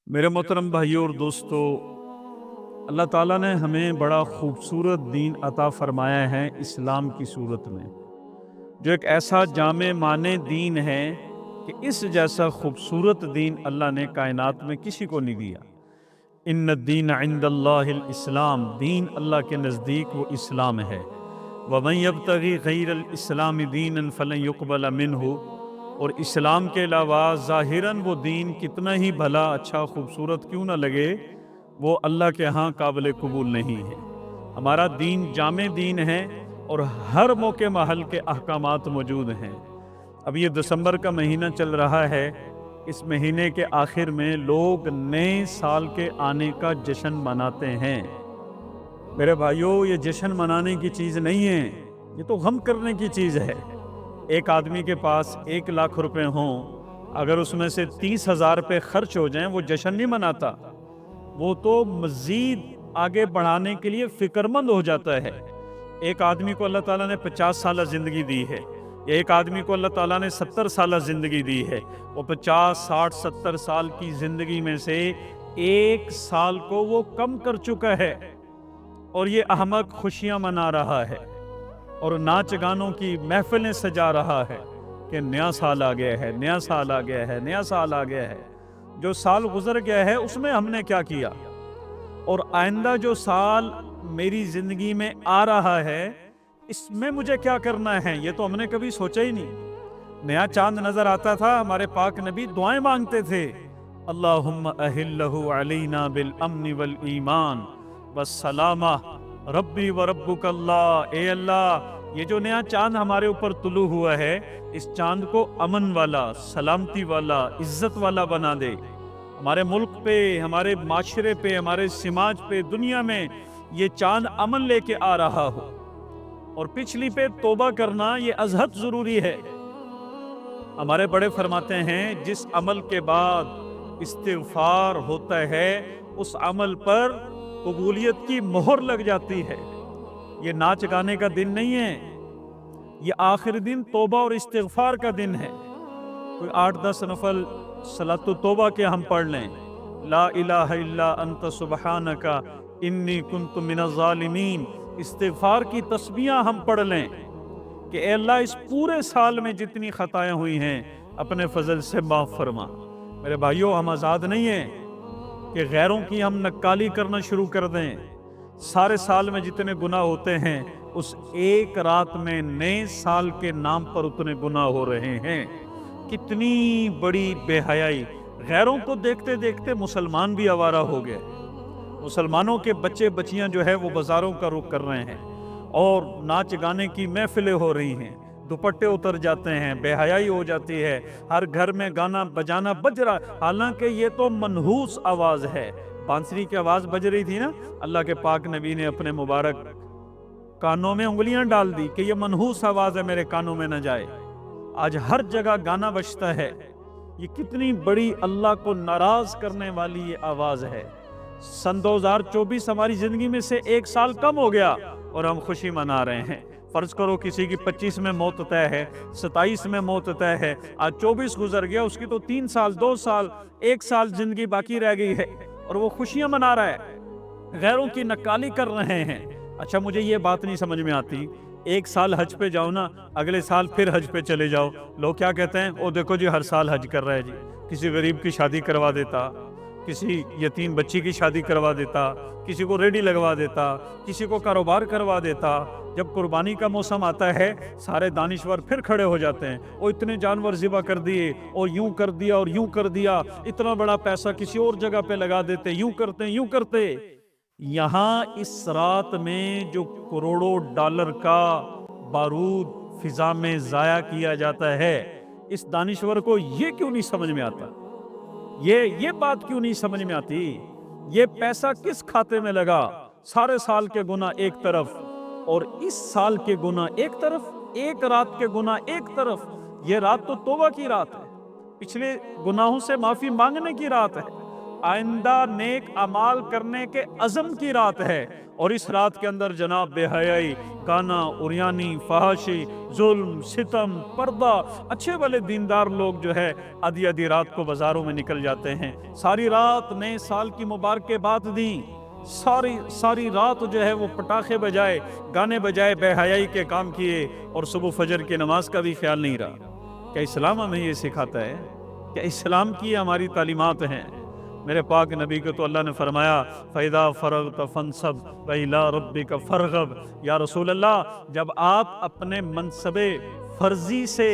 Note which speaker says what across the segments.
Speaker 1: میرے محترم بھائیوں اور دوستو، اللہ تعالیٰ نے ہمیں بڑا خوبصورت دین عطا فرمایا ہے اسلام کی صورت میں، جو ایک ایسا جامع معنی دین ہے کہ اس جیسا خوبصورت دین اللہ نے کائنات میں کسی کو نہیں دیا۔ ان الدین عند اللہ الاسلام، دین اللہ کے نزدیک وہ اسلام ہے۔ وَمَن يَبْتَغِي غَيْرَ الْإِسْلَامِ دِينًا فَلَن يُقْبَلَ مِنْهُ، اور اسلام کے علاوہ ظاہراً وہ دین کتنا ہی بھلا اچھا خوبصورت کیوں نہ لگے، وہ اللہ کے ہاں قابل قبول نہیں ہے۔ ہمارا دین جامع دین ہے اور ہر موقع محل کے احکامات موجود ہیں۔ اب یہ دسمبر کا مہینہ چل رہا ہے، اس مہینے کے آخر میں لوگ نئے سال کے آنے کا جشن مناتے ہیں۔ میرے بھائیوں، یہ جشن منانے کی چیز نہیں ہے، یہ تو غم کرنے کی چیز ہے۔ ایک آدمی کے پاس 1,00,000 روپے ہوں، اگر اس میں سے 30,000 روپے خرچ ہو جائیں، وہ جشن نہیں مناتا، وہ تو مزید آگے بڑھانے کے لیے فکر مند ہو جاتا ہے۔ ایک آدمی کو اللہ تعالیٰ نے 50 سالہ زندگی دی ہے، ایک آدمی کو اللہ تعالیٰ نے 70 سالہ زندگی دی ہے، وہ 50 60 70 سال کی زندگی میں سے 1 سال کو وہ کم کر چکا ہے، اور یہ احمق خوشیاں منا رہا ہے اور ناچ گانوں کی محفلیں سجا رہا ہے کہ نیا سال آ گیا ہے، نیا سال آ گیا ہے، نیا سال آ گیا ہے۔ جو سال گزر گیا ہے اس میں ہم نے کیا کیا، اور آئندہ جو سال میری زندگی میں آ رہا ہے اس میں مجھے کیا کرنا ہے، یہ تو ہم نے کبھی سوچا ہی نہیں۔ نیا چاند نظر آتا تھا، ہمارے پاک نبی دعائیں مانگتے تھے، اللہم اہلہ علینا بالامن والایمان والسلامہ ربی و ربک اللہ، اے اللہ یہ جو نیا چاند ہمارے اوپر طلوع ہوا ہے، اس چاند کو امن والا، سلامتی والا، عزت والا بنا دے، ہمارے ملک پہ، ہمارے معاشرے پہ، ہمارے سماج پہ، دنیا میں یہ چاند امن لے کے آ رہا ہو۔ اور پچھلی پہ توبہ کرنا یہ ازحد ضروری ہے۔ ہمارے بڑے فرماتے ہیں جس عمل کے بعد استغفار ہوتا ہے اس عمل پر قبولیت کی مہر لگ جاتی ہے۔ یہ ناچ گانے کا دن نہیں ہے، یہ آخر دن توبہ اور استغفار کا دن ہے۔ کوئی 8-10 نفل صلاۃ التوبہ کے ہم پڑھ لیں، لا الہ الا انت سبحانک انی کنت من الظالمین، استغفار کی تسبیحاں ہم پڑھ لیں کہ اے اللہ اس پورے سال میں جتنی خطائیں ہوئی ہیں اپنے فضل سے معاف فرما۔ میرے بھائیوں، ہم آزاد نہیں ہیں کہ غیروں کی ہم نکالی کرنا شروع کر دیں۔ سارے سال میں جتنے گناہ ہوتے ہیں اس ایک رات میں نئے سال کے نام پر اتنے گناہ ہو رہے ہیں۔ کتنی بڑی بے حیائی! غیروں کو دیکھتے دیکھتے مسلمان بھی آوارہ ہو گئے۔ مسلمانوں کے بچے بچیاں جو ہے وہ بازاروں کا رخ کر رہے ہیں اور ناچ گانے کی محفلیں ہو رہی ہیں، دوپٹے اتر جاتے ہیں، بے حیائی ہو جاتی ہے، ہر گھر میں گانا بجانا بج رہا، حالانکہ یہ تو منحوس آواز ہے۔ بانسری کی آواز بج رہی تھی نا، اللہ کے پاک نبی نے اپنے مبارک کانوں میں انگلیاں ڈال دی کہ یہ منحوس آواز ہے، میرے کانوں میں نہ جائے۔ آج ہر جگہ گانا بجتا ہے، یہ کتنی بڑی اللہ کو ناراض کرنے والی یہ آواز ہے۔ سن 2024 ہماری زندگی میں سے 1 سال کم ہو گیا اور ہم خوشی منا رہے ہیں۔ فرض کرو کسی کی 25 میں موت طے ہے، 27 میں موت طے ہے، آج 24 گزر گیا، اس کی تو 3 سال 2 سال 1 سال زندگی باقی رہ گئی ہے اور وہ خوشیاں منا رہا ہے، غیروں کی نکالی کر رہے ہیں۔ اچھا، مجھے یہ بات نہیں سمجھ میں آتی، 1 سال حج پہ جاؤ نا، اگلے سال پھر حج پہ چلے جاؤ، لوگ کیا کہتے ہیں، او دیکھو جی ہر سال حج کر رہا ہے جی، کسی غریب کی شادی کروا دیتا، کسی یتیم بچی کی شادی کروا دیتا، کسی کو ریڈی لگوا دیتا، کسی کو کاروبار کروا دیتا۔ جب قربانی کا موسم آتا ہے سارے دانشور پھر کھڑے ہو جاتے ہیں، وہ اتنے جانور ذبح کر دیے اور یوں کر دیا اور یوں کر دیا، اتنا بڑا پیسہ کسی اور جگہ پہ لگا دیتے، یوں کرتے یوں کرتے۔ یہاں اس رات میں جو کروڑوں ڈالر کا بارود فضا میں ضائع کیا جاتا ہے، اس دانشور کو یہ کیوں نہیں سمجھ میں آتا؟ یہ بات کیوں نہیں سمجھ میں آتی؟ یہ پیسہ کس کھاتے میں لگا؟ سارے سال کے گناہ ایک طرف اور اس سال کے گناہ ایک طرف، ایک رات کے گناہ ایک طرف۔ یہ رات تو توبہ کی رات ہے، پچھلے گناہوں سے معافی مانگنے کی رات ہے۔ آئندہ نیک اعمال کرنے کے عزم کی رات ہے، اور اس رات کے اندر جناب بے حیائی، گانا، اریانی، فحاشی، ظلم، ستم، پردہ، اچھے والے دیندار لوگ جو ہے آدھی آدھی رات کو بازاروں میں نکل جاتے ہیں، ساری رات نئے سال کی مبارکباد دیں، ساری رات جو ہے وہ پٹاخے بجائے، گانے بجائے، بے حیائی کے کام کیے، اور صبح فجر کی نماز کا بھی خیال نہیں رہا۔ کیا اسلام ہمیں یہ سکھاتا ہے؟ کیا اسلام کی ہماری تعلیمات ہیں؟ میرے پاک نبی کو تو اللہ نے فرمایا فَإِذَا فَرَغْتَ فَانْصَبْ وَإِلَىٰ رَبِّكَ فَارْغَب۔ یا رسول اللہ، جب آپ اپنے منصب فرضی سے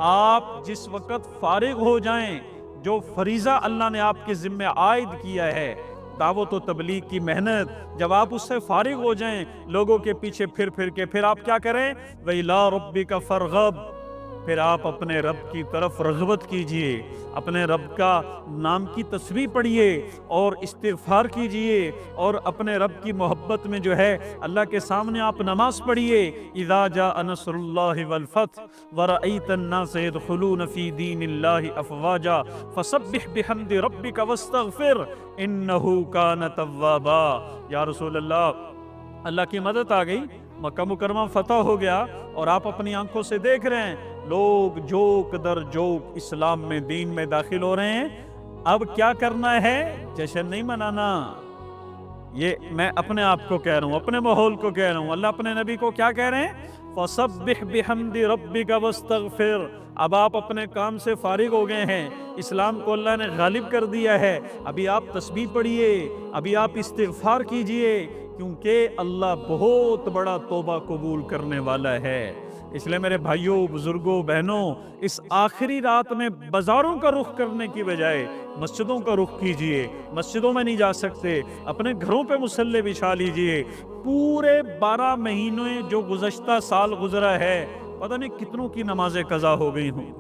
Speaker 1: آپ جس وقت فارغ ہو جائیں، جو فریضہ اللہ نے آپ کے ذمہ عائد کیا ہے، دعوت و تبلیغ کی محنت، جب آپ اس سے فارغ ہو جائیں، لوگوں کے پیچھے پھر کے پھر آپ کیا کریں؟ وَإِلَىٰ رَبِّكَ فَارْغَب، پھر آپ اپنے رب کی طرف رغبت کیجئے، اپنے رب کا نام کی تسبیح پڑھیے اور استغفار کیجئے، اور اپنے رب کی محبت میں جو ہے اللہ کے سامنے آپ نماز پڑھیے۔ اذا جاء نصر اللہ والفتح ورأیت الناس يدخلون فی دین اللہ افواجا فسبح بحمد ربک واستغفر انہ کان توابا۔ یا رسول اللہ کی مدد آ گئی، مکہ مکرمہ فتح ہو گیا، اور آپ اپنی آنکھوں سے دیکھ رہے ہیں لوگ جوک در جوک اسلام میں، دین میں داخل ہو رہے ہیں۔ اب کیا کرنا ہے؟ جشن نہیں منانا۔ یہ میں اپنے آپ کو کہہ رہا ہوں، اپنے ماحول کو کہہ رہا ہوں، اللہ اپنے نبی کو کیا کہہ رہے ہیں؟ فَسَبِّحْ بِحَمْدِ رَبِّكَ وَاسْتَغْفِرْ۔ اب آپ اپنے کام سے فارغ ہو گئے ہیں، اسلام کو اللہ نے غالب کر دیا ہے، ابھی آپ تسبیح پڑھیے، ابھی آپ استغفار کیجئے، کیونکہ اللہ بہت بڑا توبہ قبول کرنے والا ہے۔ اس لیے میرے بھائیوں، بزرگوں، بہنوں، اس آخری رات میں بازاروں کا رخ کرنے کی بجائے مسجدوں کا رخ کیجئے۔ مسجدوں میں نہیں جا سکتے، اپنے گھروں پہ مصلی بچھا لیجئے۔ پورے 12 مہینے جو گزشتہ سال گزرا ہے، پتہ نہیں کتنوں کی نمازیں قضا ہو گئی ہوں،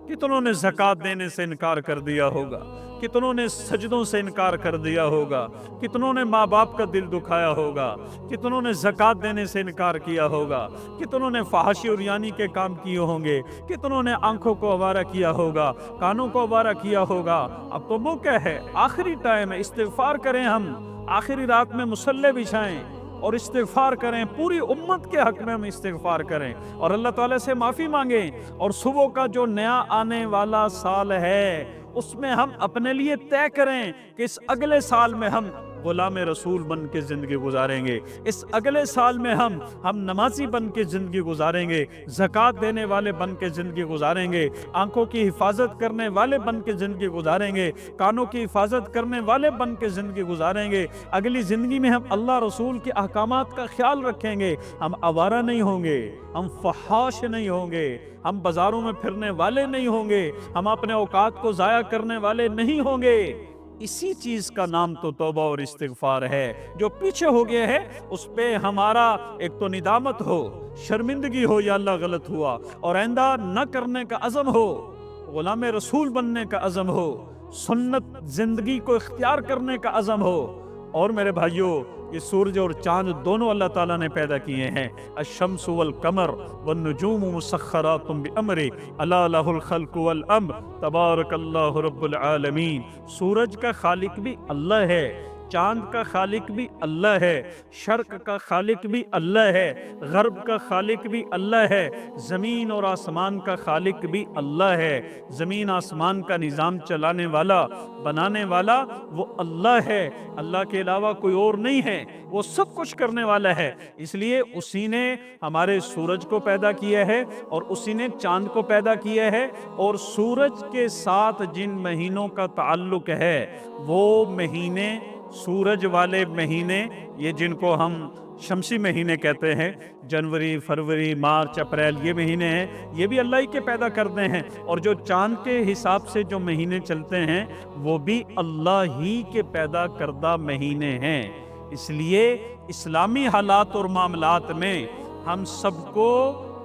Speaker 1: کتنوں نے زکوٰۃ دینے سے انکار کر دیا ہوگا، کتنوں نے سجدوں سے انکار کر دیا ہوگا، کتنوں نے ماں باپ کا دل دکھایا ہوگا، کتنوں نے زکوٰۃ دینے سے انکار کیا ہوگا، کتنوں نے فحاشی اور یانی کے کام کیے ہوں گے، کتنوں نے آنکھوں کو آوارہ کیا ہوگا، کانوں کو آوارہ کیا ہوگا۔ اب تو موقع ہے، آخری ٹائم ہے، استغفار کریں، ہم آخری رات میں مصلی بچھائیں اور استغفار کریں، پوری امت کے حق میں ہم استغفار کریں اور اللہ تعالیٰ سے معافی مانگیں، اور صبح کا جو نیا آنے والا سال ہے اس میں ہم اپنے لیے طے کریں کہ اس اگلے سال میں ہم غلام رسول بن کے زندگی گزاریں گے، اس اگلے سال میں ہم نمازی بن کے زندگی گزاریں گے، زکوٰۃ دینے والے بن کے زندگی گزاریں گے، آنکھوں کی حفاظت کرنے والے بن کے زندگی گزاریں گے، کانوں کی حفاظت کرنے والے بن کے زندگی گزاریں گے۔ اگلی زندگی میں ہم اللہ رسول کے احکامات کا خیال رکھیں گے، ہم آوارہ نہیں ہوں گے، ہم فحاش نہیں ہوں گے، ہم بازاروں میں پھرنے والے نہیں ہوں گے، ہم اپنے اوقات کو ضائع کرنے والے نہیں ہوں گے۔ اسی چیز کا نام تو توبہ اور استغفار ہے۔ جو پیچھے ہو گیا ہے اس پہ ہمارا ایک تو ندامت ہو، شرمندگی ہو، یا اللہ غلط ہوا، اور آئندہ نہ کرنے کا عزم ہو، غلام رسول بننے کا عزم ہو، سنت زندگی کو اختیار کرنے کا عزم ہو۔ اور میرے بھائیوں، یہ سورج اور چاند دونوں اللہ تعالیٰ نے پیدا کیے ہیں۔ الشمس والقمر والنجوم مسخرات بامرہ الا لہ الخلق والامر تبارک اللہ رب العالمین۔ سورج کا خالق بھی اللہ ہے، چاند کا خالق بھی اللہ ہے، شرق کا خالق بھی اللہ ہے، غرب کا خالق بھی اللہ ہے، زمین اور آسمان کا خالق بھی اللہ ہے۔ زمین آسمان کا نظام چلانے والا، بنانے والا وہ اللہ ہے، اللہ کے علاوہ کوئی اور نہیں ہے، وہ سب کچھ کرنے والا ہے۔ اس لیے اسی نے ہمارے سورج کو پیدا کیا ہے اور اسی نے چاند کو پیدا کیا ہے، اور سورج کے ساتھ جن مہینوں کا تعلق ہے وہ مہینے، سورج والے مہینے، یہ جن کو ہم شمسی مہینے کہتے ہیں، جنوری، فروری، مارچ، اپریل، یہ مہینے ہیں، یہ بھی اللہ ہی کے پیدا کرتے ہیں، اور جو چاند کے حساب سے جو مہینے چلتے ہیں وہ بھی اللہ ہی کے پیدا کردہ مہینے ہیں۔ اس لیے اسلامی حالات اور معاملات میں ہم سب کو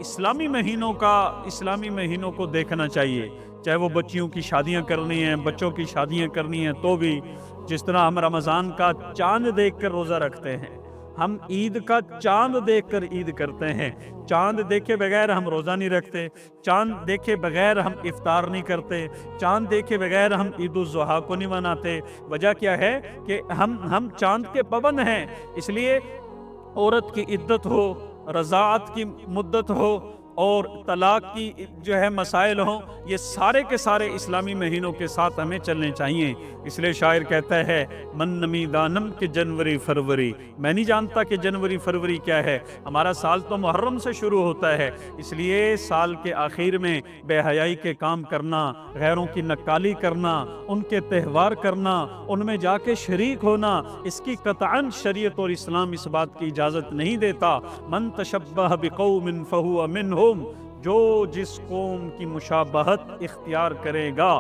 Speaker 1: اسلامی مہینوں کو دیکھنا چاہیے، چاہے وہ بچیوں کی شادیاں کرنی ہیں، بچوں کی شادیاں کرنی ہیں تو بھی، جس طرح ہم رمضان کا چاند دیکھ کر روزہ رکھتے ہیں، ہم عید کا چاند دیکھ کر عید کرتے ہیں، چاند دیکھے بغیر ہم روزہ نہیں رکھتے، چاند دیکھے بغیر ہم افطار نہیں کرتے، چاند دیکھے بغیر ہم عید الضحیٰ کو نہیں مناتے۔ وجہ کیا ہے کہ ہم چاند کے پابند ہیں۔ اس لیے عورت کی عدت ہو، رضاعت کی مدت ہو اور طلاق کی جو ہے مسائل ہوں، یہ سارے کے سارے اسلامی مہینوں کے ساتھ ہمیں چلنے چاہیے۔ اس لیے شاعر کہتا ہے من نمی دانم کہ جنوری فروری، میں نہیں جانتا کہ جنوری فروری کیا ہے، ہمارا سال تو محرم سے شروع ہوتا ہے۔ اس لیے سال کے آخر میں بے حیائی کے کام کرنا، غیروں کی نکالی کرنا، ان کے تہوار کرنا، ان میں جا کے شریک ہونا، اس کی قطعاً شریعت اور اسلام اس بات کی اجازت نہیں دیتا۔ من تشبہ بقوم فہو منہم، جو جس قوم کی مشابہت اختیار کرے گا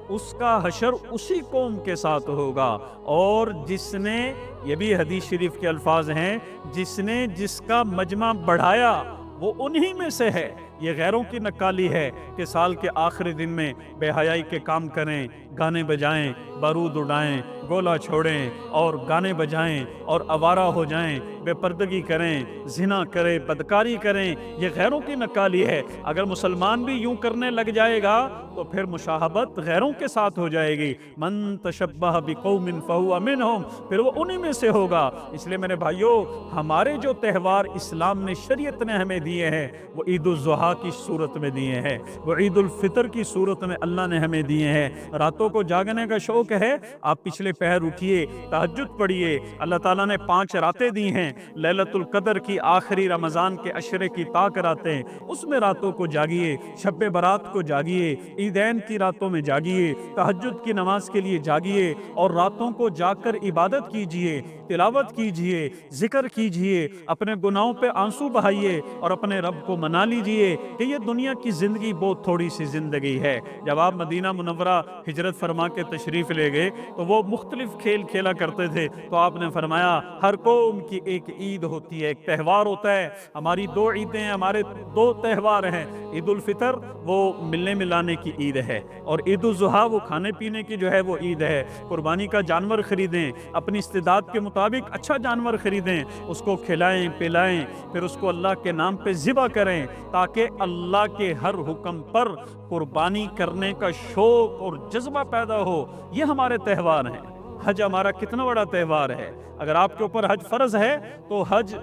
Speaker 1: اس کا حشر اسی قوم کے ساتھ ہوگا۔ اور جس نے، یہ بھی حدیث شریف کے الفاظ ہیں، جس نے جس کا مجمع بڑھایا وہ انہی میں سے ہے۔ یہ غیروں کی نکالی ہے کہ سال کے آخری دن میں بے حیائی کے کام کریں، گانے بجائیں، بارود اڑائیں، گولا چھوڑیں اور گانے بجائیں اور آوارہ ہو جائیں، بے پردگی کریں، زنا کریں، بدکاری کریں، یہ غیروں کی نکالی ہے۔ اگر مسلمان بھی یوں کرنے لگ جائے گا تو پھر مشابہت غیروں کے ساتھ ہو جائے گی۔ من تشبہ بقوم فہو منہم، پھر وہ انہی میں سے ہوگا۔ اس لیے میرے بھائیوں، ہمارے جو تہوار اسلام نے، شریعت نے ہمیں دیے ہیں، وہ عید الضحیٰ کی صورت میں دیے ہیں، وہ عید الفطر کی صورت میں اللہ نے ہمیں دیے ہیں۔ راتوں کو جاگنے کا شوق ہے، آپ پچھلے پہر اٹھیے، تہجد پڑھیے۔ اللہ تعالیٰ نے 5 راتیں دی ہیں، لیلۃ القدر کی، آخری رمضان کے عشرے کی طاق راتیں، اس میں راتوں کو جاگیے، شب برات کو جاگیے، عیدین کی راتوں میں جاگیے، تہجد کی نماز کے لیے جاگیے اور راتوں کو جاگ کر عبادت کیجیے، تلاوت کیجیے، ذکر کیجیے، اپنے گناہوں پہ آنسو بہائیے اور اپنے رب کو منا لیجیے کہ یہ دنیا کی زندگی بہت تھوڑی سی زندگی ہے۔ جب آپ مدینہ منورہ ہجرت فرما کے تشریف لے گئے تو وہ مختلف کھیل کھیلا کرتے تھے، تو آپ نے فرمایا ہر قوم کی ایک عید ہوتی ہے، ایک تہوار ہوتا ہے۔ ہماری 2 عیدیں ہیں، ہمارے 2 تہوار ہیں۔ عید الفطر وہ ملنے ملانے کی عید ہے، اور عید الضحیٰ وہ کھانے پینے کی جو ہے وہ عید ہے۔ قربانی کا جانور خریدیں، اپنی استعداد کے مطابق اچھا جانور خریدیں، اس کو کھلائیں پلائیں، پھر اس کو اللہ کے نام پہ ذبح کریں، تاکہ اللہ کے ہر حکم پر قربانی کرنے کا شوق اور جذبہ پیدا ہو۔ یہ ہمارے تہوار ہیں۔ حج ہمارا کتنا بڑا تہوار ہے۔ اگر آپ کے اوپر حج فرض ہے تو حج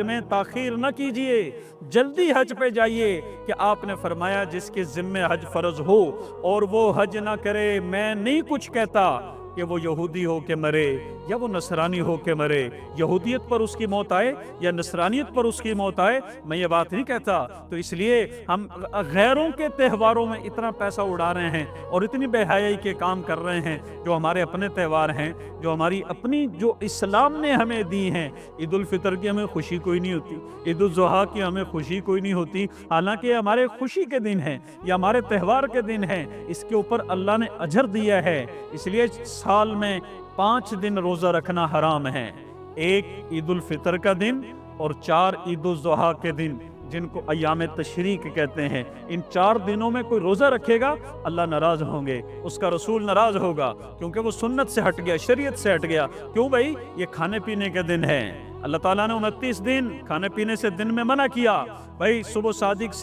Speaker 1: میں تاخیر نہ کیجئے، جلدی حج پہ جائیے، کہ آپ نے فرمایا جس کے ذمے حج فرض ہو اور وہ حج نہ کرے، میں نہیں کچھ کہتا کہ وہ یہودی ہو کے مرے یا وہ نصرانی ہو کے مرے، یہودیت پر اس کی موت آئے یا نصرانیت پر اس کی موت آئے، میں یہ بات نہیں کہتا۔ تو اس لیے ہم غیروں کے تہواروں میں اتنا پیسہ اڑا رہے ہیں اور اتنی بے حیائی کے کام کر رہے ہیں، جو ہمارے اپنے تہوار ہیں، جو ہماری اپنی، جو اسلام نے ہمیں دی ہیں۔ عید الفطر کی ہمیں خوشی کوئی نہیں ہوتی، عید الضحیٰ کی ہمیں خوشی کوئی نہیں ہوتی، حالانکہ یہ ہمارے خوشی کے دن ہیں، یہ ہمارے تہوار کے دن ہیں، اس کے اوپر اللہ نے اجر دیا ہے۔ اس لیے سال میں 5 دن روزہ رکھنا حرام ہے، 1 عید الفطر کا دن اور 4 عید الضحیٰ کے دن، جن کو ایام تشریق کہتے ہیں۔ ان 4 دنوں میں کوئی روزہ رکھے گا اللہ ناراض ہوں گے، اس کا رسول ناراض ہوگا، کیونکہ وہ سنت سے ہٹ گیا، شریعت سے ہٹ گیا۔ کیوں بھائی؟ یہ کھانے پینے کے دن ہے۔ اللہ تعالیٰ نے 29 دن کھانے پینے سے دن میں منع کیا، بھائی صبح صادق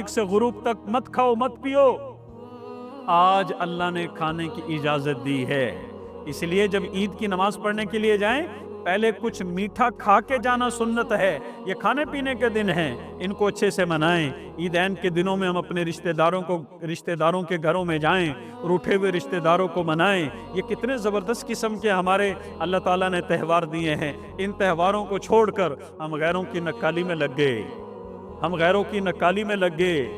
Speaker 1: سے غروب تک مت کھاؤ مت پیو۔ آج اللہ نے کھانے کی اجازت دی ہے، اس لیے جب عید کی نماز پڑھنے کے لیے جائیں پہلے کچھ میٹھا کھا کے جانا سنت ہے۔ یہ کھانے پینے کے دن ہیں، ان کو اچھے سے منائیں۔ عیدین کے دنوں میں ہم اپنے رشتہ داروں کے گھروں میں جائیں، روٹھے ہوئے رشتہ داروں کو منائیں۔ یہ کتنے زبردست قسم کے ہمارے اللہ تعالیٰ نے تہوار دیے ہیں۔ ان تہواروں کو چھوڑ کر ہم غیروں کی نکالی میں لگ گئے،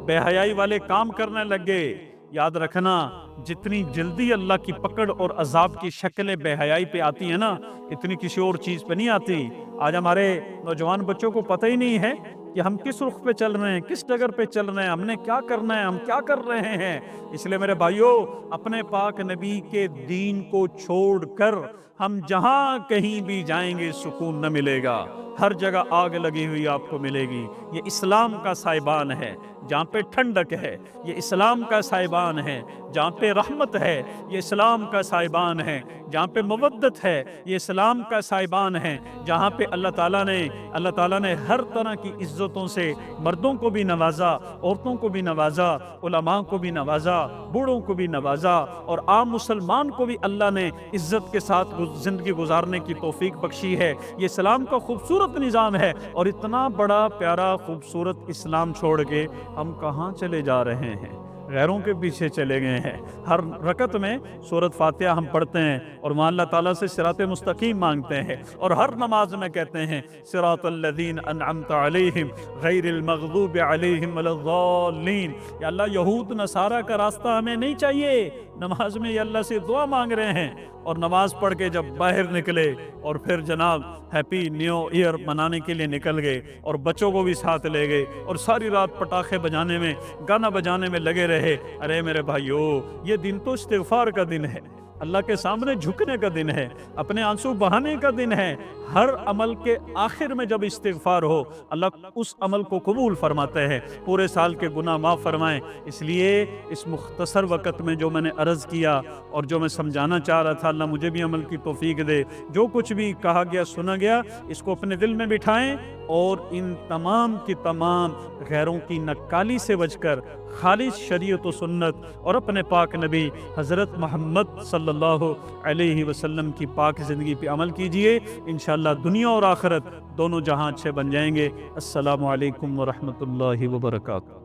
Speaker 1: بے حیائی والے کام کرنے لگ گئے۔ یاد رکھنا، جتنی جلدی اللہ کی پکڑ اور عذاب کی شکلیں بے حیائی پہ آتی ہیں نا، اتنی کسی اور چیز پہ نہیں آتی۔ آج ہمارے نوجوان بچوں کو پتہ ہی نہیں ہے کہ ہم کس رخ پہ چل رہے ہیں، کس ڈگر پہ چل رہے ہیں، ہم نے کیا کرنا ہے، ہم کیا کر رہے ہیں۔ اس لیے میرے بھائیوں، اپنے پاک نبی کے دین کو چھوڑ کر ہم جہاں کہیں بھی جائیں گے سکون نہ ملے گا، ہر جگہ آگ لگی ہوئی آپ کو ملے گی۔ یہ اسلام کا سائبان ہے، جہاں پہ ٹھنڈک ہے یہ اسلام کا سائبان ہے، جہاں پہ رحمت ہے یہ اسلام کا سائبان ہے، جہاں پہ مودت ہے یہ اسلام کا سائبان ہے، جہاں پہ اللہ تعالیٰ نے ہر طرح کی عزتوں سے مردوں کو بھی نوازا، عورتوں کو بھی نوازا، علماء کو بھی نوازا، بوڑھوں کو بھی نوازا، اور عام مسلمان کو بھی اللہ نے عزت کے ساتھ زندگی گزارنے کی توفیق بخشی ہے۔ یہ اسلام کا خوبصورت نظام ہے، اور اتنا بڑا پیارا خوبصورت اسلام چھوڑ کے ہم کہاں چلے جا رہے ہیں؟ غیروں کے پیچھے چلے گئے ہیں۔ ہر رکعت میں سورۃ فاتحہ ہم پڑھتے ہیں اور وہاں اللہ تعالیٰ سے صراط مستقیم مانگتے ہیں، اور ہر نماز میں کہتے ہیں صراط الذین انعمت علیہم غیر المغضوب علیہم ولا الضالین۔ یا اللہ یہود نصارہ کا راستہ ہمیں نہیں چاہیے۔ نماز میں یہ اللہ سے دعا مانگ رہے ہیں، اور نماز پڑھ کے جب باہر نکلے اور پھر جناب ہیپی نیو ایئر منانے کے لیے نکل گئے، اور بچوں کو بھی ساتھ لے گئے، اور ساری رات پٹاخے بجانے میں، گانا بجانے میں لگے رہے۔ ارے میرے بھائیو، یہ دن تو استغفار کا دن ہے، اللہ کے سامنے جھکنے کا دن ہے، اپنے آنسو بہانے کا دن ہے۔ ہر عمل کے آخر میں جب استغفار ہو، اللہ اس عمل کو قبول فرماتے ہیں، پورے سال کے گناہ معاف فرمائیں۔ اس لیے اس مختصر وقت میں جو میں نے عرض کیا اور جو میں سمجھانا چاہ رہا تھا، اللہ مجھے بھی عمل کی توفیق دے۔ جو کچھ بھی کہا گیا سنا گیا، اس کو اپنے دل میں بٹھائیں، اور ان تمام کی تمام غیروں کی نکالی سے بچ کر خالص شریعت و سنت اور اپنے پاک نبی حضرت محمد صلی اللہ علیہ وسلم کی پاک زندگی پہ عمل کیجئے۔ انشاءاللہ دنیا اور آخرت دونوں جہاں اچھے بن جائیں گے۔ السلام علیکم ورحمۃ اللہ وبرکاتہ۔